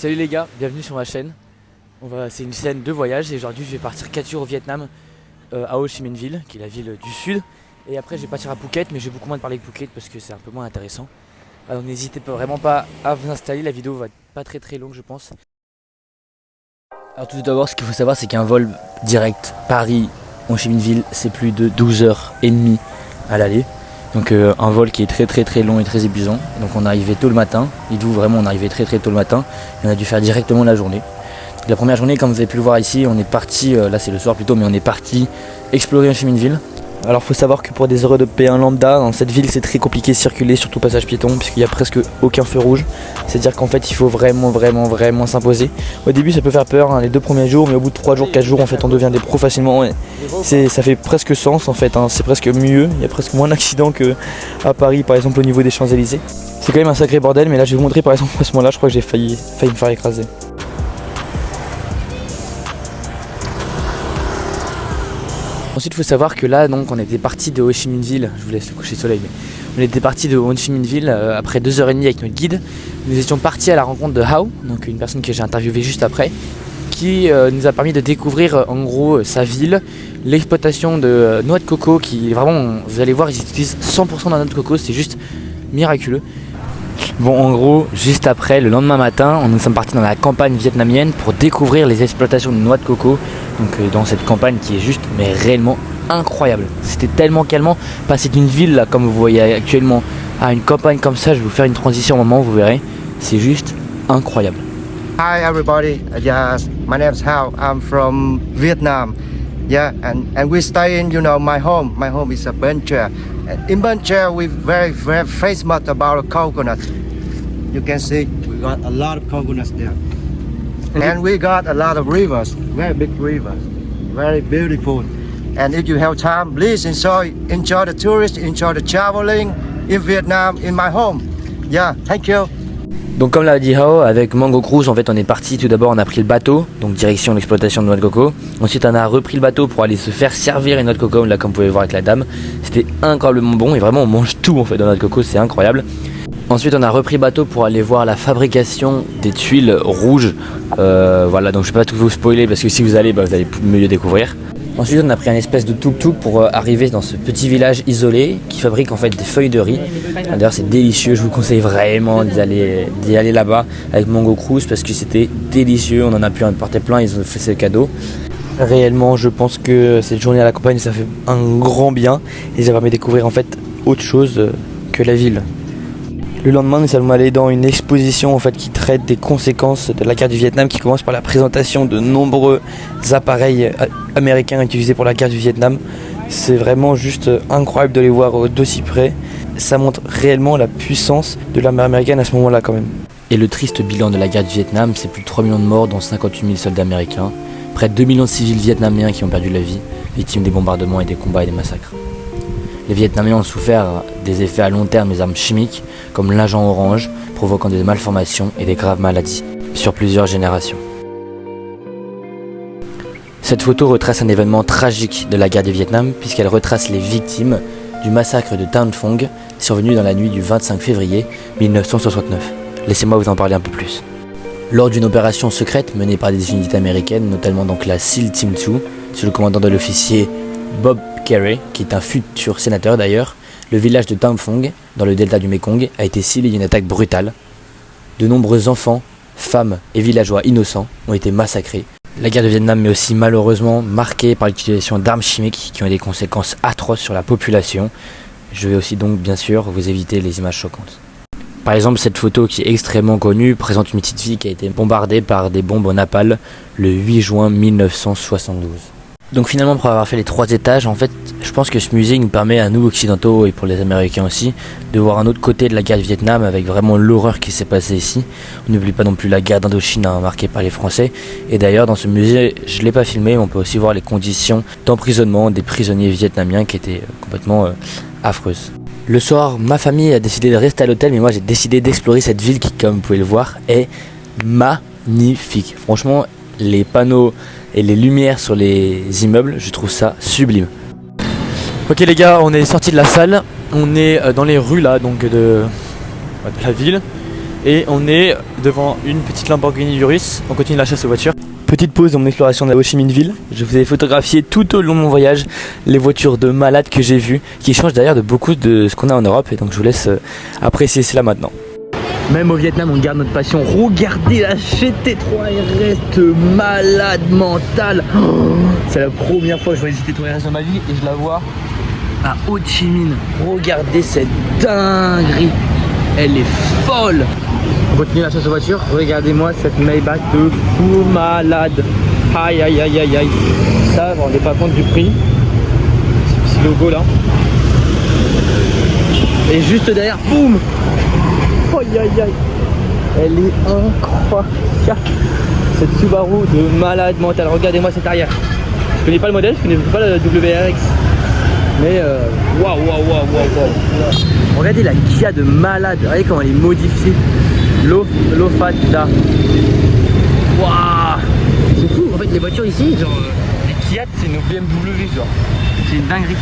Salut les gars, bienvenue sur ma chaîne. C'est une chaîne de voyage et aujourd'hui je vais partir 4 jours au Vietnam, à Ho Chi Minh Ville, qui est la ville du sud. Et après je vais partir à Phuket, mais j'ai beaucoup moins de parler de Phuket parce que c'est un peu moins intéressant. Alors n'hésitez vraiment pas à vous installer, la vidéo va être pas très longue je pense. Alors tout d'abord ce qu'il faut savoir c'est qu'un vol direct Paris-Ho Chi Minh Ville c'est plus de 12h30 à l'aller. Donc un vol qui est très long et très épuisant. Donc on est arrivé tôt le matin, dites-vous vraiment on est arrivé très tôt le matin et on a dû faire directement la journée. Donc, la première journée comme vous avez pu le voir ici on est parti, là c'est le soir plutôt mais on est parti explorer Ho Chi Minh Ville. Alors faut savoir que pour des Européens lambda dans cette ville c'est très compliqué de circuler, surtout passage piéton puisqu'il n'y a presque aucun feu rouge. C'est à dire qu'en fait il faut vraiment s'imposer. Au début ça peut faire peur les 2 premiers jours, mais au bout de 3 jours, 4 jours en fait on devient des pros facilement. Ça fait presque sens en fait, c'est presque mieux, il y a presque moins d'accidents qu'à Paris par exemple au niveau des Champs-Élysées. C'est quand même un sacré bordel, mais là je vais vous montrer par exemple à ce moment là je crois que j'ai failli me faire écraser. Ensuite il faut savoir que là donc on était parti de Ho Chi Minh Ville, je vous laisse le coucher de soleil, mais on était parti de Ho Chi Minh Ville après 2h30 avec notre guide. Nous étions partis à la rencontre de Hao, donc une personne que j'ai interviewée juste après, qui nous a permis de découvrir en gros sa ville, l'exploitation de noix de coco qui vraiment, vous allez voir, ils utilisent 100% de la noix de coco, c'est juste miraculeux. Bon en gros, juste après, le lendemain matin, nous sommes partis dans la campagne vietnamienne pour découvrir les exploitations de noix de coco. Donc dans cette campagne qui est juste mais réellement incroyable. C'était tellement calmant, passer d'une ville là comme vous voyez actuellement à une campagne comme ça, je vais vous faire une transition au moment, vous verrez, c'est juste incroyable. Hi everybody, yes, my name is Hao. I'm from Vietnam. Yeah, and we stay in, my home. My home is a Bến Tre. In Bến Tre, we very famous about coconut. You can see we got a lot of coconuts there, and we got a lot of rivers, very big rivers, very beautiful. And if you have time, please enjoy the tourists, enjoy the traveling in Vietnam, in my home. Yeah, thank you. Donc comme l'a dit Hao, avec Mango Cruise en fait on est parti, tout d'abord on a pris le bateau, donc direction l'exploitation de noix de coco. Ensuite on a repris le bateau pour aller se faire servir une noix de coco, là comme vous pouvez voir avec la dame. C'était incroyablement bon et vraiment on mange tout en fait dans la noix de coco, c'est incroyable. Ensuite on a repris le bateau pour aller voir la fabrication des tuiles rouges. Voilà, donc je vais pas tout vous spoiler parce que si vous allez, vous allez mieux découvrir. Ensuite on a pris un espèce de tuk-tuk pour arriver dans ce petit village isolé qui fabrique en fait des feuilles de riz. D'ailleurs c'est délicieux, je vous conseille vraiment d'y aller là-bas avec Mango Cruise parce que c'était délicieux, on en a pu en porter plein, ils ont fait ce cadeau. Réellement je pense que cette journée à la campagne ça fait un grand bien et ça permet de découvrir en fait autre chose que la ville. Le lendemain, nous allons aller dans une exposition en fait, qui traite des conséquences de la guerre du Vietnam, qui commence par la présentation de nombreux appareils américains utilisés pour la guerre du Vietnam. C'est vraiment juste incroyable de les voir d'aussi près. Ça montre réellement la puissance de l'armée américaine à ce moment-là quand même. Et le triste bilan de la guerre du Vietnam, c'est plus de 3 millions de morts, dont 58 000 soldats américains, près de 2 millions de civils vietnamiens qui ont perdu la vie, victimes des bombardements et des combats et des massacres. Les Vietnamiens ont souffert des effets à long terme des armes chimiques, comme l'agent orange, provoquant des malformations et des graves maladies, sur plusieurs générations. Cette photo retrace un événement tragique de la guerre du Vietnam, puisqu'elle retrace les victimes du massacre de Tan Phong, survenu dans la nuit du 25 février 1969. Laissez-moi vous en parler un peu plus. Lors d'une opération secrète menée par des unités américaines, notamment donc la SEAL Team 2, sous le commandant de l'officier Bob Kerrey, qui est un futur sénateur d'ailleurs, le village de Tan Phong, dans le delta du Mekong, a été ciblé d'une attaque brutale. De nombreux enfants, femmes et villageois innocents ont été massacrés. La guerre du Vietnam est aussi malheureusement marquée par l'utilisation d'armes chimiques qui ont des conséquences atroces sur la population. Je vais aussi donc bien sûr vous éviter les images choquantes. Par exemple, cette photo qui est extrêmement connue présente une petite fille qui a été bombardée par des bombes au napalm le 8 juin 1972. Donc finalement, pour avoir fait les 3 étages, en fait, je pense que ce musée nous permet à nous occidentaux et pour les Américains aussi de voir un autre côté de la guerre du Vietnam avec vraiment l'horreur qui s'est passée ici. On n'oublie pas non plus la guerre d'Indochine marquée par les Français. Et d'ailleurs, dans ce musée, je ne l'ai pas filmé, mais on peut aussi voir les conditions d'emprisonnement des prisonniers vietnamiens qui étaient complètement affreuses. Le soir, ma famille a décidé de rester à l'hôtel, mais moi j'ai décidé d'explorer cette ville qui, comme vous pouvez le voir, est magnifique. Franchement, les panneaux et les lumières sur les immeubles, je trouve ça sublime. Ok les gars, on est sorti de la salle, on est dans les rues là, donc de la ville. Et on est devant une petite Lamborghini Urus. On continue la chasse aux voitures. Petite pause dans mon exploration de Ho Chi Minh Ville. Je vous ai photographié tout au long de mon voyage les voitures de malades que j'ai vues, qui changent d'ailleurs de beaucoup de ce qu'on a en Europe. Et donc je vous laisse apprécier cela maintenant. Même au Vietnam, on garde notre passion. Regardez la GT3 RS malade mentale. Oh, c'est la première fois que je vois une GT3 RS dans ma vie et je la vois à Ho Chi Minh. Regardez cette dinguerie. Elle est folle. On continue la chasse aux voitures. Regardez-moi cette Maybach de fou malade. Aïe aïe aïe aïe aïe. Ça, vous vous rendez pas compte du prix. Ce petit logo là. Et juste derrière, boum. Aïe aïe aïe. Elle est incroyable. Cette Subaru de malade mental. Regardez-moi cette arrière. Je connais pas le modèle, je connais pas le WRX. Mais waouh waouh waouh waouh. Regardez la Kia de malade. Regardez comment elle est modifiée. L'Ofata. Waouh. C'est fou. En fait les voitures ici, genre les Kia c'est nos BMW genre. C'est une dinguerie.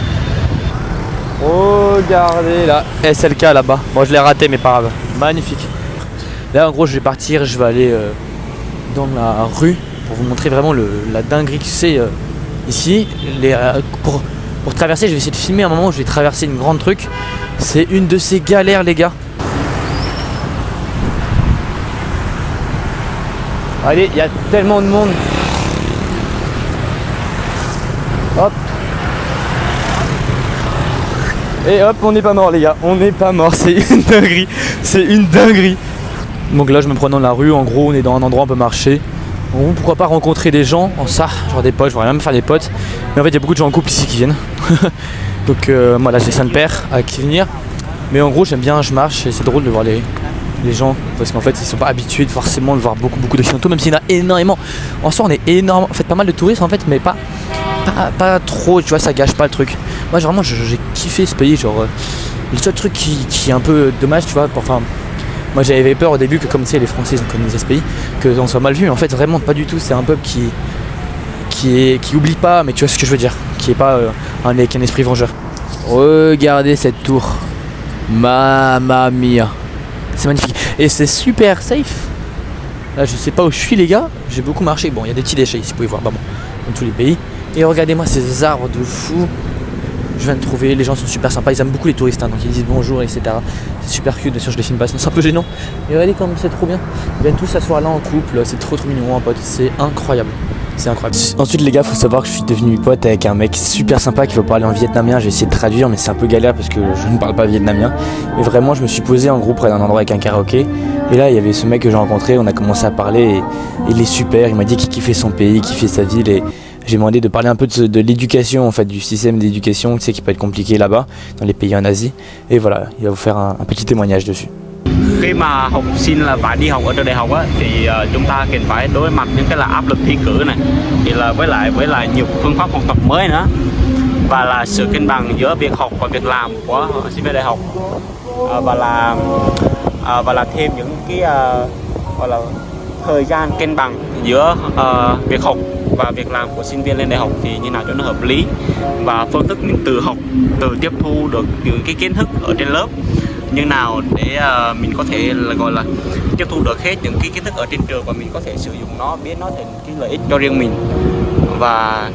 Regardez là, SLK là-bas. Bon je l'ai raté mais pas grave. Magnifique. Là en gros je vais partir, je vais aller dans la rue pour vous montrer vraiment la dinguerie que c'est ici. Pour traverser, je vais essayer de filmer un moment où je vais traverser une grande truc. C'est une de ces galères les gars. Allez, il y a tellement de monde. Hop. Et hop, on n'est pas mort les gars, on n'est pas mort, c'est une dinguerie, c'est une dinguerie. Donc là je me promène dans la rue, en gros on est dans un endroit où on peut marcher. Bon, pourquoi pas rencontrer des gens en ça, genre des potes, je voudrais même faire des potes. Mais en fait il y a beaucoup de gens en couple ici qui viennent. Donc moi là j'ai 5 pères à qui venir. Mais en gros j'aime bien, je marche et c'est drôle de voir les gens. Parce qu'en fait ils sont pas habitués forcément de voir beaucoup d'occidentaux, même s'il y en a énormément. En soi on est énorme, en fait pas mal de touristes en fait, mais pas trop, tu vois, ça gâche pas le truc. Moi vraiment j'ai kiffé ce pays, genre le seul truc qui est un peu dommage, tu vois, enfin moi j'avais peur au début que comme tu sais les Français ils ont colonisé ce pays, qu'on soit mal vu, mais en fait vraiment pas du tout, c'est un peuple qui oublie pas, mais tu vois ce que je veux dire, qui est pas avec un esprit vengeur. Regardez cette tour, mamma mia, c'est magnifique et c'est super safe. Là je sais pas où je suis les gars, j'ai beaucoup marché, bon il y a des petits déchets ici, vous pouvez voir, bah bon, dans tous les pays. Et regardez-moi ces arbres de fou. Je viens de trouver, les gens sont super sympas, ils aiment beaucoup les touristes, hein, donc ils disent bonjour, etc. C'est super cute, bien sûr je les filme pas, sinon c'est un peu gênant. Et regardez comme c'est trop bien. Ils viennent tous s'asseoir là en couple, c'est trop mignon en pote, c'est incroyable. C'est incroyable. Ensuite les gars, faut savoir que je suis devenu pote avec un mec super sympa qui veut parler en vietnamien. J'ai essayé de traduire mais c'est un peu galère parce que je ne parle pas vietnamien. Mais vraiment je me suis posé en groupe près d'un endroit avec un karaoké. Et là il y avait ce mec que j'ai rencontré, on a commencé à parler et il est super, il m'a dit qu'il kiffait son pays, qu'il kiffait sa ville et j'ai demandé de parler un peu de l'éducation en fait, du système d'éducation, tu sais, qui peut être compliqué là-bas, dans les pays en Asie. Et voilà, il va vous faire un petit témoignage dessus. Khi mà học sinh là phải đi học ở trường đại học á, thì chúng ta cần phải đối mặt những cái là áp lực thi cử này, thì là với lại nhiều phương pháp học tập mới nữa, và là sự cân bằng giữa việc học và việc làm của sinh viên đại học, và là thêm những cái gọi là thời gian cân bằng giữa việc học và việc làm của sinh viên lên đại học thì như nào cho nó hợp lý, và phương thức mình từ học, từ tiếp thu được những cái kiến thức ở trên lớp như nào để mình có thể là gọi là tiếp thu được hết những cái kiến thức ở trên trường và mình có thể sử dụng nó, biến nó thành cái lợi ích cho riêng mình. Và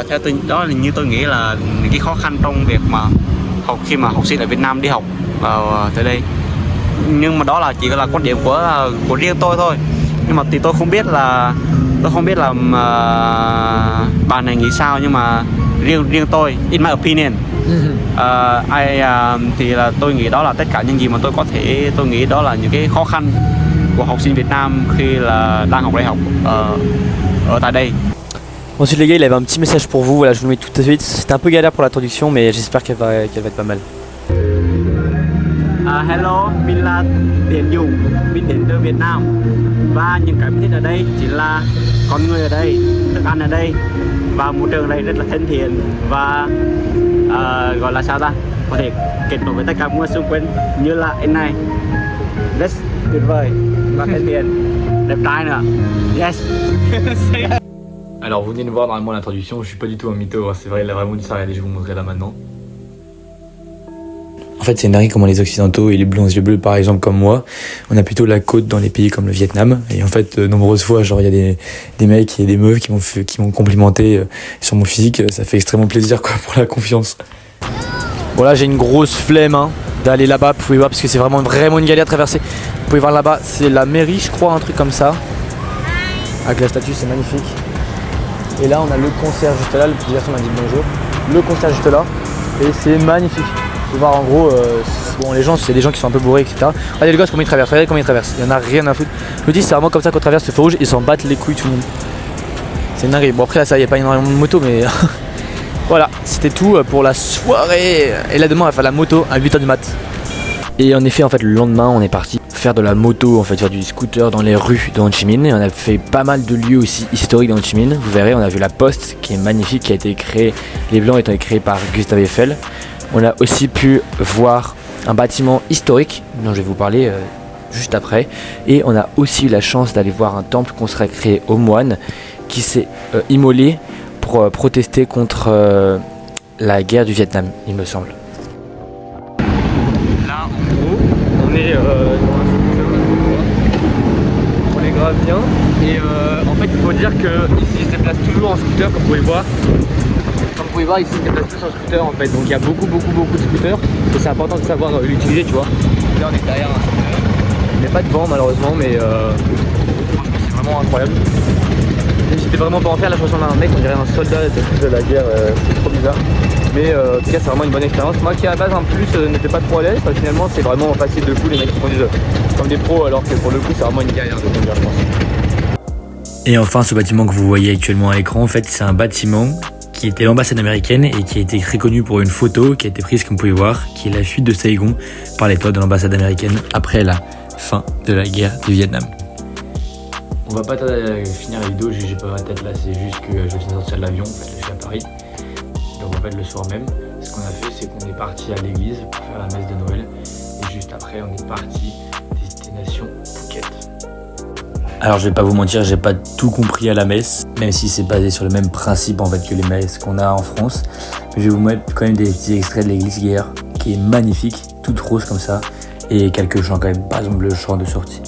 theo tôi đó là như tôi nghĩ là những cái khó khăn trong việc mà học khi mà học sinh ở Việt Nam đi học vào tới đây. Nhưng mà đó là chỉ là quan điểm của riêng tôi thôi. Nhưng mà thì tôi không biết là bạn này nghĩ sao, nhưng mà riêng tôi, in my opinion, thì là tôi nghĩ đó là tất cả những gì mà tôi nghĩ đó là những cái khó khăn của học sinh Việt Nam khi là đang học đại học ở tại đây. Ensuite les gars, il avait un petit message pour vous, voilà, je vous le mets tout de suite. C'était un peu galère pour la traduction mais j'espère qu'elle va être pas mal. Hello, mình là Tiến Dũng, mình đến từ Việt Nam và những cái mình thích ở đây chỉ là con người ở đây, thức ăn ở đây và môi trường ở đây rất là thân thiện và gọi là sao ta, có thể kết nối với tất cả mọi người xung quanh như là anh này, rất tuyệt vời và thân thiện, đẹp trai nữa. Yes. Alors vous venez de voir normalement l'introduction, je suis pas du tout un mytho, c'est vrai, il a vraiment dit ça, regardez, je vais vous montrer là maintenant. En fait, c'est une dinguerie comment les Occidentaux et les blonds aux yeux bleus, par exemple, comme moi, on a plutôt la côte dans les pays comme le Vietnam. Et en fait, nombreuses fois, genre, il y a des mecs et des meufs qui m'ont complimenté sur mon physique. Ça fait extrêmement plaisir, quoi, pour la confiance. Bon, là, j'ai une grosse flemme hein, d'aller là-bas, vous pouvez voir, parce que c'est vraiment une galère à traverser. Vous pouvez voir là-bas, c'est la mairie, je crois, un truc comme ça. Avec la statue, c'est magnifique. Et là, on a le concert juste là, le petit garçon m'a dit bonjour. Le concert juste là, et c'est magnifique. Vous pouvez voir en gros, bon, les gens, c'est des gens qui sont un peu bourrés, etc. Regardez le gosse comment il traverse, regardez comment il traverse. Il y en a rien à foutre. Je vous dis, c'est vraiment comme ça qu'on traverse le feu rouge, ils s'en battent les couilles tout le monde. C'est une dinguerie. Bon, après là, ça, il n'y a pas énormément de motos, mais voilà, c'était tout pour la soirée. Et là, demain, on va faire la moto à 8h du mat. Et en effet, en fait, le lendemain, on est parti faire de la moto, en fait, faire du scooter dans les rues de Ho Chi Minh. Et on a fait pas mal de lieux aussi historiques dans Ho Chi Minh. Vous verrez, on a vu la Poste qui est magnifique, qui a été créée, les blancs étant créés par Gustave Eiffel. On a aussi pu voir un bâtiment historique dont je vais vous parler juste après. Et on a aussi eu la chance d'aller voir un temple consacré aux moines qui s'est immolé pour protester contre la guerre du Vietnam, il me semble. Là, en gros, on est dans un scooter, on les grave bien. Et en fait, il faut dire que ici, ils se déplacent toujours en scooter, comme vous pouvez voir. Comme vous pouvez voir, ici, ils se déplacent tous en scooter, en fait. Donc, il y a beaucoup de scooters. Et c'est important de savoir l'utiliser, tu vois. Là, on est derrière un scooter. Il n'y a pas de vent, malheureusement, mais franchement, c'est vraiment incroyable. J'étais vraiment pas en faire, là je ressemble à un mec, on dirait un soldat de la guerre, c'est trop bizarre. Mais en tout cas c'est vraiment une bonne expérience. Moi qui à la base en plus n'étais pas trop à l'aise, finalement c'est vraiment facile de fou, les mecs qui conduisent comme des pros, alors que pour le coup c'est vraiment une galère de conduire, je pense. Et enfin ce bâtiment que vous voyez actuellement à l'écran, en fait c'est un bâtiment qui était l'ambassade américaine et qui a été très connu pour une photo qui a été prise comme vous pouvez voir, qui est la fuite de Saigon par les toits de l'ambassade américaine après la fin de la guerre du Vietnam. On va pas finir la vidéo, j'ai pas ma tête là, c'est juste que je viens de sortir de l'avion, en fait, je suis à Paris. Donc en fait le soir même, ce qu'on a fait c'est qu'on est parti à l'église pour faire la messe de Noël. Et juste après on est parti destination Phuket. Alors je vais pas vous mentir, j'ai pas tout compris à la messe, même si c'est basé sur le même principe en fait que les messes qu'on a en France. Mais je vais vous mettre quand même des petits extraits de l'église hier, qui est magnifique, toute rose comme ça, et quelques chants quand même, par exemple le chant de sortie.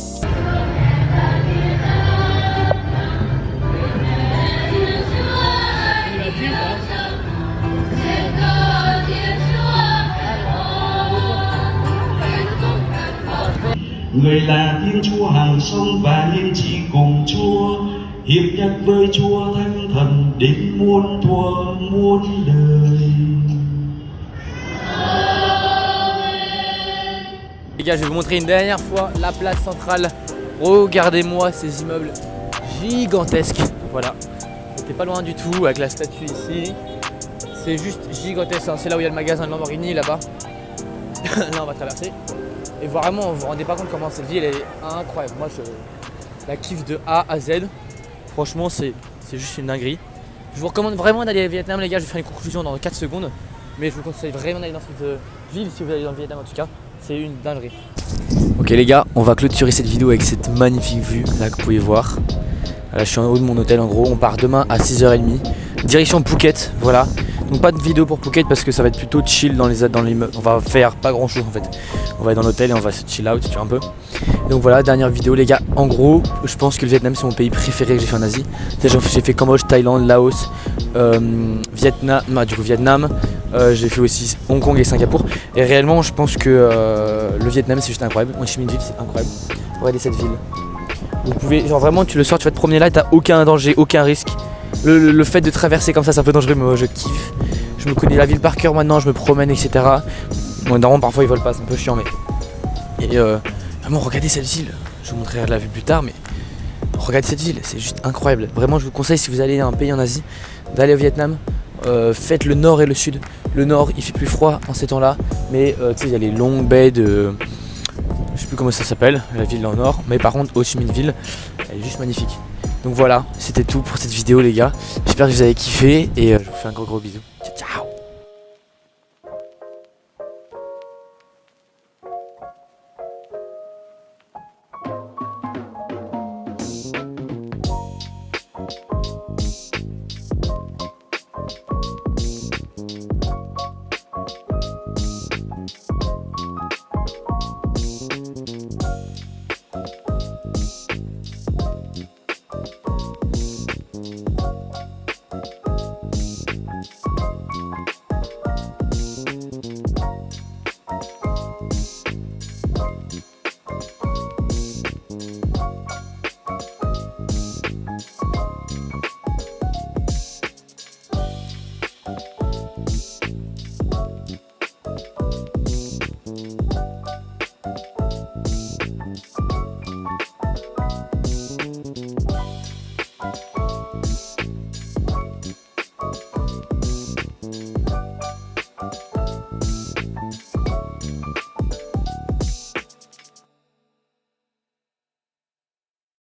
Người là Thiên Chúa hàng sông và liên tri cùng Chúa, hiệp nhất với Chúa Thánh Thần đến muôn thuở muôn đời. Les gars, je vais vous montrer une dernière fois la place centrale. Regardez-moi ces immeubles gigantesques. Voilà, c'était pas loin du tout avec la statue ici. C'est juste gigantesque, hein. C'est là où il y a le magasin de Lamborghini là-bas. Là on va traverser. Et vraiment, vous vous rendez pas compte comment cette ville elle est incroyable. Moi, je la kiffe de A à Z. Franchement, c'est juste une dinguerie. Je vous recommande vraiment d'aller au Vietnam, les gars. Je vais faire une conclusion dans 4 secondes. Mais je vous conseille vraiment d'aller dans cette ville si vous allez dans le Vietnam en tout cas. C'est une dinguerie. Ok les gars, on va clôturer cette vidéo avec cette magnifique vue là que vous pouvez voir. Là, je suis en haut de mon hôtel en gros. On part demain à 6h30. Direction Phuket, voilà. Donc pas de vidéo pour Phuket parce que ça va être plutôt chill dans l'immeuble. On va faire pas grand chose en fait. On va être dans l'hôtel et on va se chill out, tu vois un peu. Et donc voilà, dernière vidéo les gars. En gros, je pense que le Vietnam c'est mon pays préféré que j'ai fait en Asie. J'ai fait Cambodge, Thaïlande, Laos, Vietnam, j'ai fait aussi Hong Kong et Singapour. Et réellement je pense que le Vietnam c'est juste incroyable. Ho Chi Minh Ville c'est incroyable. Regardez cette ville. Vous pouvez, genre vraiment tu le sors, tu vas te promener là et t'as aucun danger, aucun risque. Le fait de traverser comme ça c'est un peu dangereux mais moi je kiffe. Je me connais la ville par cœur maintenant, je me promène etc. Bon normalement parfois ils volent pas, c'est un peu chiant mais. Et vraiment regardez cette ville. Je vous montrerai la vue plus tard mais regardez cette ville, c'est juste incroyable. Vraiment je vous conseille si vous allez dans un pays en Asie d'aller au Vietnam. Faites le nord et le sud. Le nord il fait plus froid en ces temps là. Mais tu sais il y a les longues baies de. Je sais plus comment ça s'appelle, la ville dans le nord. Mais par contre Ho Chi Minh Ville, elle est juste magnifique. Donc voilà, c'était tout pour cette vidéo les gars. J'espère que vous avez kiffé et je vous fais un gros bisou. Ciao ciao.